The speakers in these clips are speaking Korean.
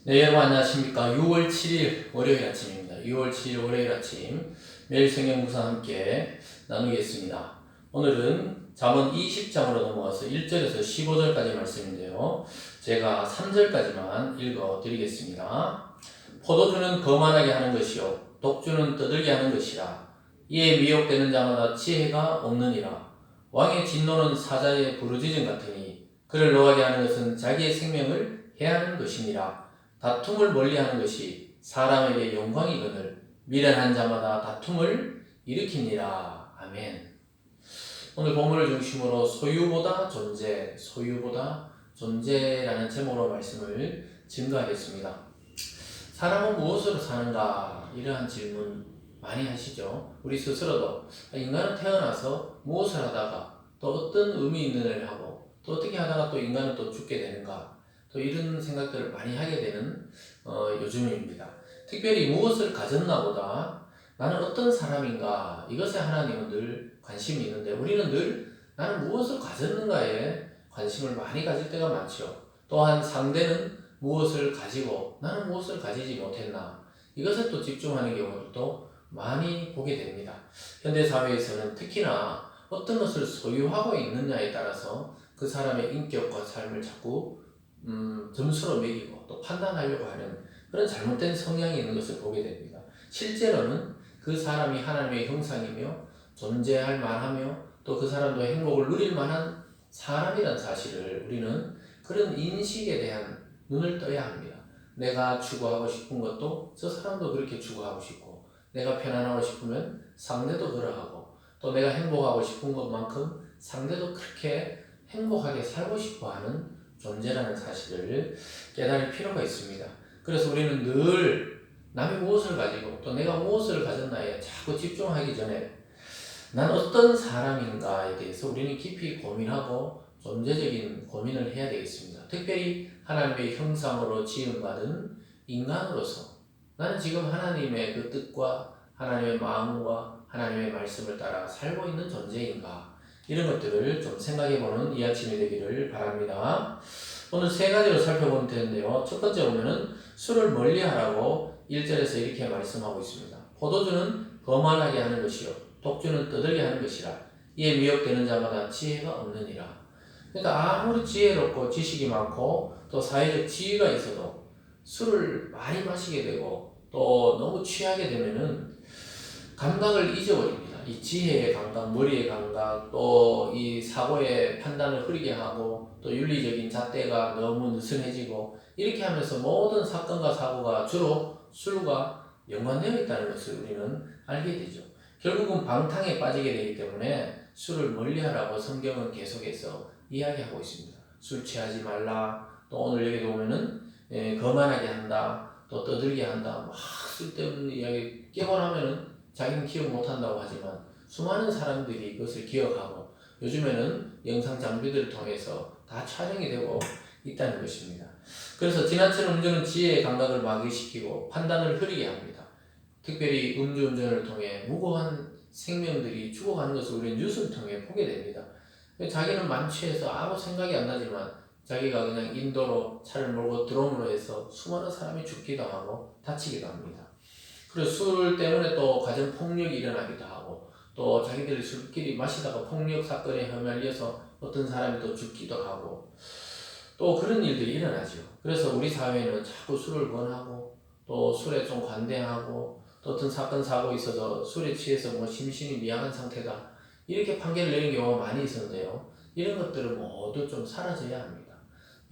네, 여러분 안녕하십니까. 6월 7일 월요일 아침입니다. 6월 7일 월요일 아침 매일 성경 묵상 함께 나누겠습니다. 오늘은 잠언 20장으로 넘어가서 1절에서 15절까지 말씀인데요. 제가 3절까지만 읽어 드리겠습니다. 포도주는 거만하게 하는 것이요 독주는 떠들게 하는 것이라. 이에 미혹되는 자마다 지혜가 없느니라. 왕의 진노는 사자의 부르짖음 같으니 그를 노하게 하는 것은 자기의 생명을 해하는 것이니라. 다툼을 멀리하는 것이 사람에게 영광이거늘 미련한 자마다 다툼을 일으키니라. 아멘. 오늘 본문을 중심으로 소유보다 존재라는 제목으로 말씀을 증거하겠습니다. 사람은 무엇으로 사는가? 이러한 질문 많이 하시죠. 우리 스스로도 인간은 태어나서 무엇을 하다가 또 어떤 의미 있는 일을 하고 또 어떻게 하다가 또 인간은 또 죽게 되는가? 또 이런 생각들을 많이 하게 되는 요즘입니다. 특별히 무엇을 가졌나 보다 나는 어떤 사람인가 이것에 하나님은 늘 관심이 있는데 우리는 늘 나는 무엇을 가졌는가에 관심을 많이 가질 때가 많죠. 또한 상대는 무엇을 가지고 나는 무엇을 가지지 못했나 이것에 또 집중하는 경우도 많이 보게 됩니다. 현대사회에서는 특히나 어떤 것을 소유하고 있느냐에 따라서 그 사람의 인격과 삶을 자꾸 점수로 매기고 또 판단하려고 하는 그런 잘못된 성향이 있는 것을 보게 됩니다. 실제로는 그 사람이 하나님의 형상이며 존재할 만하며 또 그 사람도 행복을 누릴 만한 사람이라는 사실을 우리는 그런 인식에 대한 눈을 떠야 합니다. 내가 추구하고 싶은 것도 저 사람도 그렇게 추구하고 싶고 내가 편안하고 싶으면 상대도 그러하고 또 내가 행복하고 싶은 것만큼 상대도 그렇게 행복하게 살고 싶어 하는 존재라는 사실을 깨달을 필요가 있습니다. 그래서 우리는 늘 남이 무엇을 가지고 또 내가 무엇을 가졌나에 자꾸 집중하기 전에 난 어떤 사람인가에 대해서 우리는 깊이 고민하고 존재적인 고민을 해야 되겠습니다. 특별히 하나님의 형상으로 지음받은 인간으로서 나는 지금 하나님의 그 뜻과 하나님의 마음과 하나님의 말씀을 따라 살고 있는 존재인가 이런 것들을 좀 생각해보는 이 아침이 되기를 바랍니다. 오늘 세 가지로 살펴보면 되는데요. 첫 번째 보면은 술을 멀리하라고 1절에서 이렇게 말씀하고 있습니다. 포도주는 거만하게 하는 것이요 독주는 떠들게 하는 것이라. 이에 미혹되는 자마다 지혜가 없느니라. 그러니까 아무리 지혜롭고 지식이 많고 또 사회적 지위가 있어도 술을 많이 마시게 되고 또 너무 취하게 되면은 감각을 잊어버립니다. 이 지혜의 감각, 머리의 감각, 또 이 사고의 판단을 흐리게 하고 또 윤리적인 잣대가 너무 느슨해지고 이렇게 하면서 모든 사건과 사고가 주로 술과 연관되어 있다는 것을 우리는 알게 되죠. 결국은 방탕에 빠지게 되기 때문에 술을 멀리하라고 성경은 계속해서 이야기하고 있습니다. 술 취하지 말라. 또 오늘 여기도 보면은 거만하게 한다. 또 떠들게 한다. 막 쓸데없는 이야기 깨고 나면은 자기는 기억 못한다고 하지만 수많은 사람들이 그것을 기억하고 요즘에는 영상 장비들을 통해서 다 촬영이 되고 있다는 것입니다. 그래서 지나치는 운전은 지혜의 감각을 마비시키고 판단을 흐리게 합니다. 특별히 음주운전을 통해 무고한 생명들이 죽어가는 것을 우리는 뉴스를 통해 보게 됩니다. 자기는 만취해서 아무 생각이 안 나지만 자기가 그냥 인도로 차를 몰고 들어옴으로 해서 수많은 사람이 죽기도 하고 다치기도 합니다. 그리고 술 때문에 또 가정 폭력이 일어나기도 하고 또 자기들이 술끼리 마시다가 폭력 사건에 휘말려서 어떤 사람이 또 죽기도 하고 또 그런 일들이 일어나죠. 그래서 우리 사회는 자꾸 술을 권하고 또 술에 좀 관대하고 또 어떤 사건 사고 있어서 술에 취해서 뭐 심신이 미약한 상태다 이렇게 판결을 내린 경우가 많이 있었는데요. 이런 것들은 모두 좀 사라져야 합니다.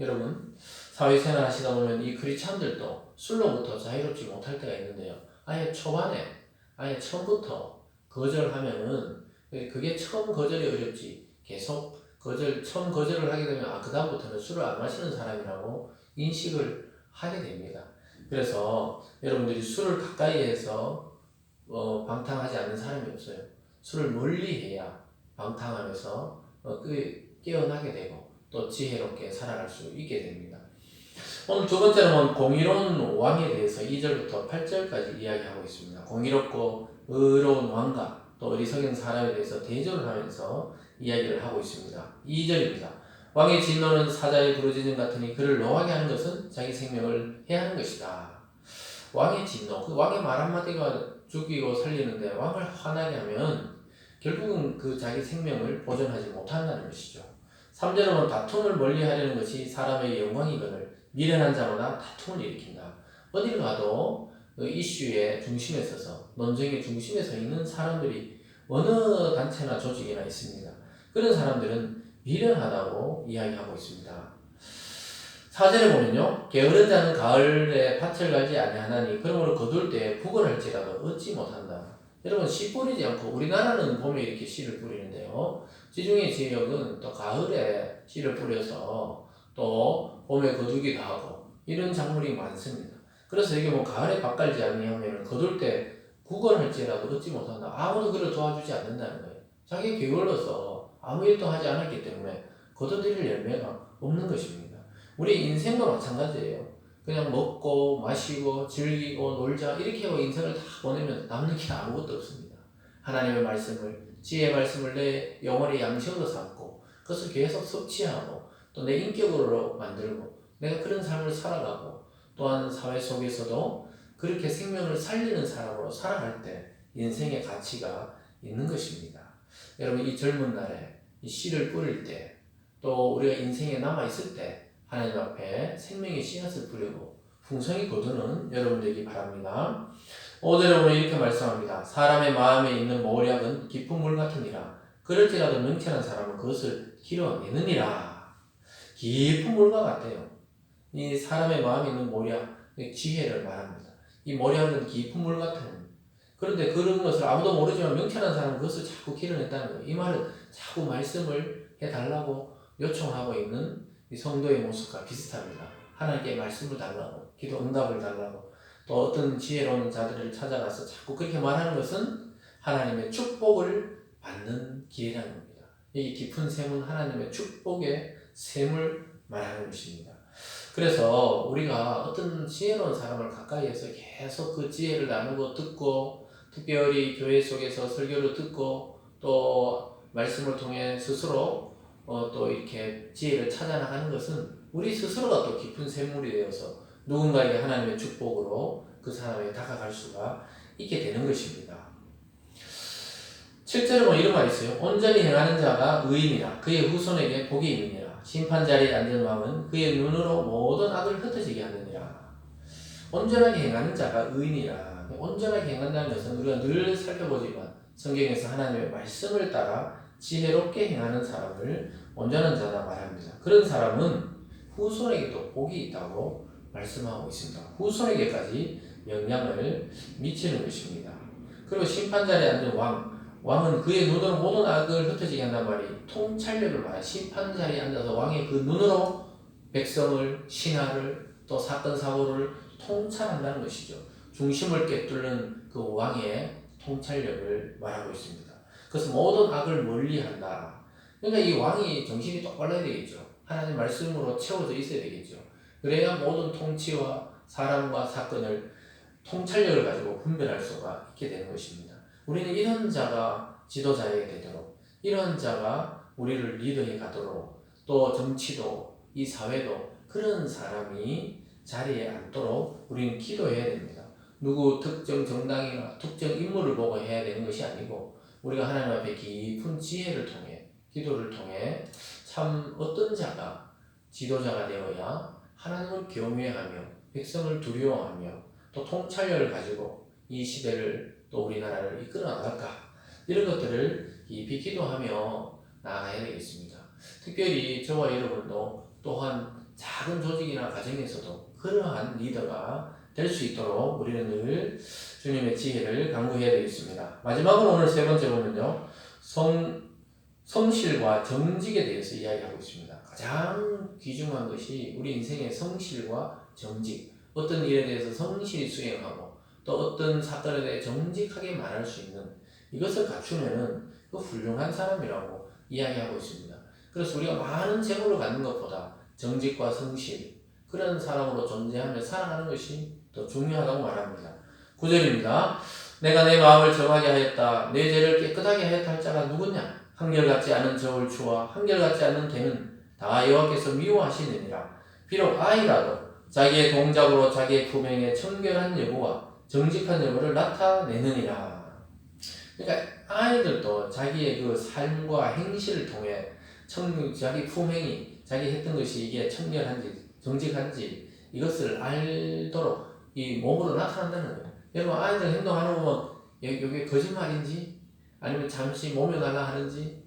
여러분 사회생활 하시다 보면 이 크리스찬들도 술로부터 자유롭지 못할 때가 있는데요. 아예 초반에 아예 처음부터 거절하면은 그게 처음 거절이 어렵지 계속 처음 거절을 하게 되면 그 다음부터는 술을 안 마시는 사람이라고 인식을 하게 됩니다. 그래서 여러분들이 술을 가까이에서 방탕하지 않는 사람이 없어요. 술을 멀리해야 방탕하면서 깨어나게 되고 또 지혜롭게 살아갈 수 있게 됩니다. 오늘 두 번째는 공의로운 왕에 대해서 2절부터 8절까지 이야기하고 있습니다. 공의롭고 의로운 왕과 또 어리석은 사람에 대해서 대조를 하면서 이야기를 하고 있습니다. 2절입니다. 왕의 진노는 사자의 부르짖음 같으니 그를 노하게 하는 것은 자기 생명을 해하는 것이다. 왕의 진노, 그 왕의 말 한마디가 죽이고 살리는데 왕을 화나게 하면 결국은 그 자기 생명을 보존하지 못한다는 것이죠. 3절은 다툼을 멀리하려는 것이 사람의 영광이거늘 미련한 자마다 다툼을 일으킨다. 어딜 가도 그 이슈의 중심에 서서 논쟁의 중심에 서 있는 사람들이 어느 단체나 조직이나 있습니다. 그런 사람들은 미련하다고 이야기하고 있습니다. 4절에 보면요, 게으른 자는 가을에 밭을 갈지 아니하나니 그러므로 거둘 때 구걸할지라도 얻지 못한다. 여러분, 씨 뿌리지 않고, 우리나라는 봄에 이렇게 씨를 뿌리는데요, 지중해 지역은 또 가을에 씨를 뿌려서 또 봄에 거두기도 하고 이런 작물이 많습니다. 그래서 이게 뭐 가을에 밭 갈지 아니하면 거둘 때 구걸할지라도 얻지 못한다. 아무도 그를 도와주지 않는다는 거예요. 자기 게을러서 아무 일도 하지 않았기 때문에 거둬들일 열매가 없는 것입니다. 우리 인생도 마찬가지예요. 그냥 먹고 마시고 즐기고 놀자 이렇게 하고 인생을 다 보내면 남는 게 아무것도 없습니다. 하나님의 말씀을, 지혜의 말씀을 내 영혼의 양식으로 삼고 그것을 계속 섭취하고 또 내 인격으로 만들고 내가 그런 삶을 살아가고 또한 사회 속에서도 그렇게 생명을 살리는 사람으로 살아갈 때 인생의 가치가 있는 것입니다. 여러분, 이 젊은 날에 이 씨를 뿌릴 때 또 우리가 인생에 남아있을 때 하나님 앞에 생명의 씨앗을 뿌리고 풍성히 거두는 여러분 되기 바랍니다. 5절에 보면 이렇게 말씀합니다. 사람의 마음에 있는 모략은 깊은 물 같으니라. 그럴지라도 명철한 사람은 그것을 길어내느니라. 깊은 물과 같아요. 이 사람의 마음에 있는 모략, 지혜를 말합니다. 이 모략은 깊은 물 같아요. 그런데 그런 것을 아무도 모르지만 명철한 사람은 그것을 자꾸 길어낸다는 거예요. 이 말은 자꾸 말씀을 해달라고 요청하고 있는 이 성도의 모습과 비슷합니다. 하나님께 말씀을 달라고, 기도 응답을 달라고, 또 어떤 지혜로운 자들을 찾아가서 자꾸 그렇게 말하는 것은 하나님의 축복을 받는 기회라는 겁니다. 이 깊은 샘은 하나님의 축복의 샘을 말하는 것입니다. 그래서 우리가 어떤 지혜로운 사람을 가까이에서 계속 그 지혜를 나누고 듣고, 특별히 교회 속에서 설교를 듣고 또 말씀을 통해 스스로 또 이렇게 지혜를 찾아나가는 것은 우리 스스로가 또 깊은 샘물이 되어서 누군가에게 하나님의 축복으로 그 사람에게 다가갈 수가 있게 되는 것입니다. 7절에 보면 이런 말이 있어요. 온전히 행하는 자가 의인이라 그의 후손에게 복이 있느니라. 심판자리에 앉은 왕은 그의 눈으로 모든 악을 흩어지게 하느니라. 온전하게 행하는 자가 의인이라. 온전하게 행한다는 것은 우리가 늘 살펴보지만 성경에서 하나님의 말씀을 따라 지혜롭게 행하는 사람을 온전한 자다 말합니다. 그런 사람은 후손에게도 복이 있다고 말씀하고 있습니다. 후손에게까지 영향을 미치는 것입니다. 그리고 심판자리에 앉은 왕은 그의 눈으로 모든 악을 흩어지게 한단 말이 통찰력을 말해. 심판자리에 앉아서 왕의 그 눈으로 백성을, 신하를, 또 사건 사고를 통찰한다는 것이죠. 중심을 꿰뚫는 그 왕의 통찰력을 말하고 있습니다. 그래서 모든 악을 멀리한다. 그러니까 이 왕이 정신이 똑바로야 되겠죠. 하나님 말씀으로 채워져 있어야 되겠죠. 그래야 모든 통치와 사람과 사건을 통찰력을 가지고 분별할 수가 있게 되는 것입니다. 우리는 이런 자가 지도자에게 되도록, 이런 자가 우리를 리더해 가도록, 또 정치도 이 사회도 그런 사람이 자리에 앉도록 우리는 기도해야 됩니다. 누구 특정 정당이나 특정 인물을 보고 해야 되는 것이 아니고 우리가 하나님 앞에 깊은 지혜를 통해, 기도를 통해 참 어떤 자가 지도자가 되어야 하나님을 경외하며 백성을 두려워하며 또 통찰력을 가지고 이 시대를 또 우리나라를 이끌어 나갈까, 이런 것들을 깊이 기도하며 나아가야 되겠습니다. 특별히 저와 여러분도 또한 작은 조직이나 가정에서도 그러한 리더가 될 수 있도록 우리는 늘 주님의 지혜를 강구해야 되겠습니다. 마지막으로 오늘 세 번째 보면요, 성실과 정직에 대해서 이야기하고 있습니다. 가장 귀중한 것이 우리 인생의 성실과 정직, 어떤 일에 대해서 성실히 수행하고 또 어떤 사건에 대해 정직하게 말할 수 있는 이것을 갖추면은 그 훌륭한 사람이라고 이야기하고 있습니다. 그래서 우리가 많은 재물을 갖는 것보다 정직과 성실, 그런 사람으로 존재하며 살아가는 것이 더 중요하다고 말합니다. 9절입니다. 내가 내 마음을 정하게 하였다. 내 죄를 깨끗하게 하였다 할 자가 누구냐? 한결같지 않은 저울 추와 한결같지 않은 대는 다 여호와께서 미워하시느니라. 비록 아이라도 자기의 동작으로 자기의 품행에 청결한 여부와 정직한 여부를 나타내느니라. 그러니까 아이들도 자기의 그 삶과 행실을 통해 자기 품행이 자기 했던 것이 이게 청결한지 정직한지 이것을 알도록 이 몸으로 나타난다는 거예요. 여러분 아이들 행동하는 거 보면 이게 거짓말인지 아니면 잠시 모면하려 하는지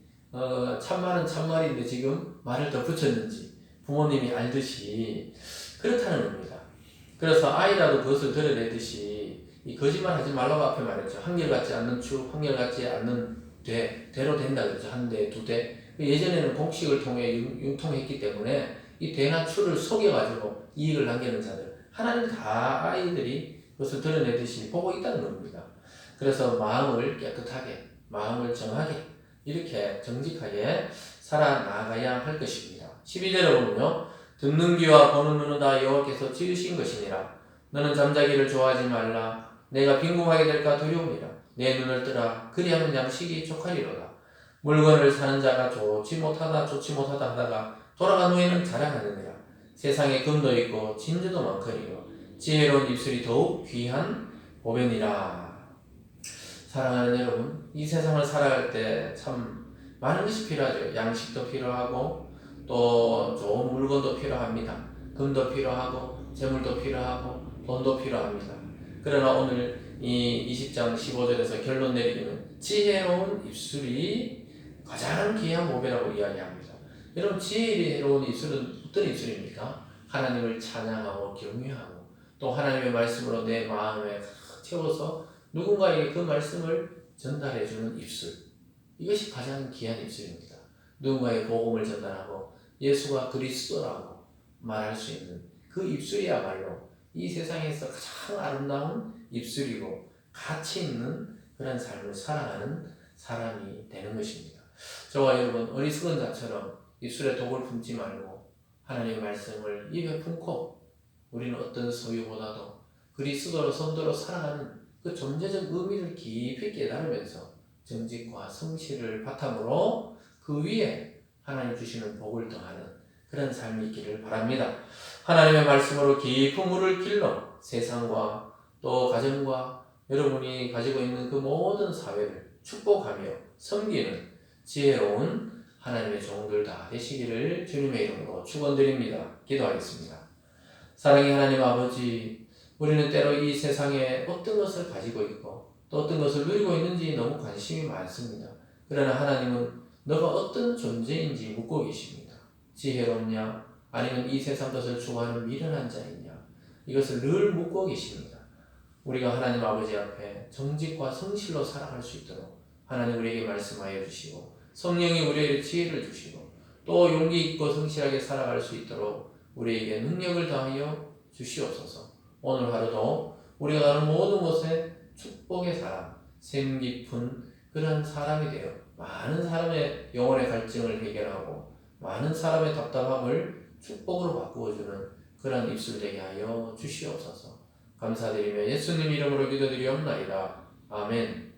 참말은 참말인데 지금 말을 더 붙였는지 부모님이 알듯이 그렇다는 겁니다. 그래서 아이라도 그것을 드러내듯이 이 거짓말 하지 말라고 앞에 말했죠. 한결같지 않는 추, 한결같지 않는 대로 된다 그랬죠. 한 대, 두 대. 예전에는 공식을 통해 융통했기 때문에 이 대나 추를 속여가지고 이익을 남기는 자들. 하나님 다 아이들이 그것을 드러내듯이 보고 있다는 겁니다. 그래서 마음을 깨끗하게, 마음을 정하게, 이렇게 정직하게 살아나가야 할 것입니다. 12절에 보면요. 듣는 귀와 보는 눈은 다 여호와께서 지으신 것이니라. 너는 잠자기를 좋아하지 말라. 내가 빈궁하게 될까 두려움이라. 내 눈을 뜨라. 그리하면 양식이 족하리로다. 물건을 사는 자가 좋지 못하다 하다가 돌아간 후에는 자랑하느니라. 세상에 금도 있고 진주도 많거니와 지혜로운 입술이 더욱 귀한 보배니라. 사랑하는 여러분, 이 세상을 살아갈 때 참 많은 것이 필요하죠. 양식도 필요하고 또 좋은 물건도 필요합니다. 금도 필요하고 재물도 필요하고 돈도 필요합니다. 그러나 오늘 이 20장 15절에서 결론 내리기는 지혜로운 입술이 가장 귀한 보배라고 이야기합니다. 여러분 지혜로운 입술은 어떤 입술입니까? 하나님을 찬양하고 경외하고 또 하나님의 말씀으로 내 마음에 채워서 누군가에게 그 말씀을 전달해주는 입술, 이것이 가장 귀한 입술입니다. 누군가의 복음을 전달하고 예수가 그리스도라고 말할 수 있는 그 입술이야말로 이 세상에서 가장 아름다운 입술이고 가치 있는 그런 삶을 살아가는 사람이 되는 것입니다. 저와 여러분 어리석은 자처럼 입술에 독을 품지 말고 하나님의 말씀을 입에 품고 우리는 어떤 소유보다도 그리스도로 성도로 살아가는 그 존재적 의미를 깊이 깨달으면서 정직과 성실을 바탕으로 그 위에 하나님 주시는 복을 더하는 그런 삶이 있기를 바랍니다. 하나님의 말씀으로 깊은 물을 길러 세상과 또 가정과 여러분이 가지고 있는 그 모든 사회를 축복하며 섬기는 지혜로운 하나님의 종들 다 되시기를 주님의 이름으로 축원드립니다. 기도하겠습니다. 사랑의 하나님 아버지, 우리는 때로 이 세상에 어떤 것을 가지고 있고 또 어떤 것을 누리고 있는지 너무 관심이 많습니다. 그러나 하나님은 너가 어떤 존재인지 묻고 계십니다. 지혜롭냐 아니면 이 세상 것을 좋아하는 미련한 자이냐, 이것을 늘 묻고 계십니다. 우리가 하나님 아버지 앞에 정직과 성실로 살아갈 수 있도록 하나님 우리에게 말씀하여 주시고 성령이 우리에게 지혜를 주시고 또 용기 있고 성실하게 살아갈 수 있도록 우리에게 능력을 더하여 주시옵소서. 오늘 하루도 우리가 가는 모든 곳에 축복의 사람, 샘 깊은 그런 사람이 되어 많은 사람의 영혼의 갈증을 해결하고 많은 사람의 답답함을 축복으로 바꾸어주는 그런 입술 되게 하여 주시옵소서. 감사드리며 예수님 이름으로 기도드리옵나이다. 아멘.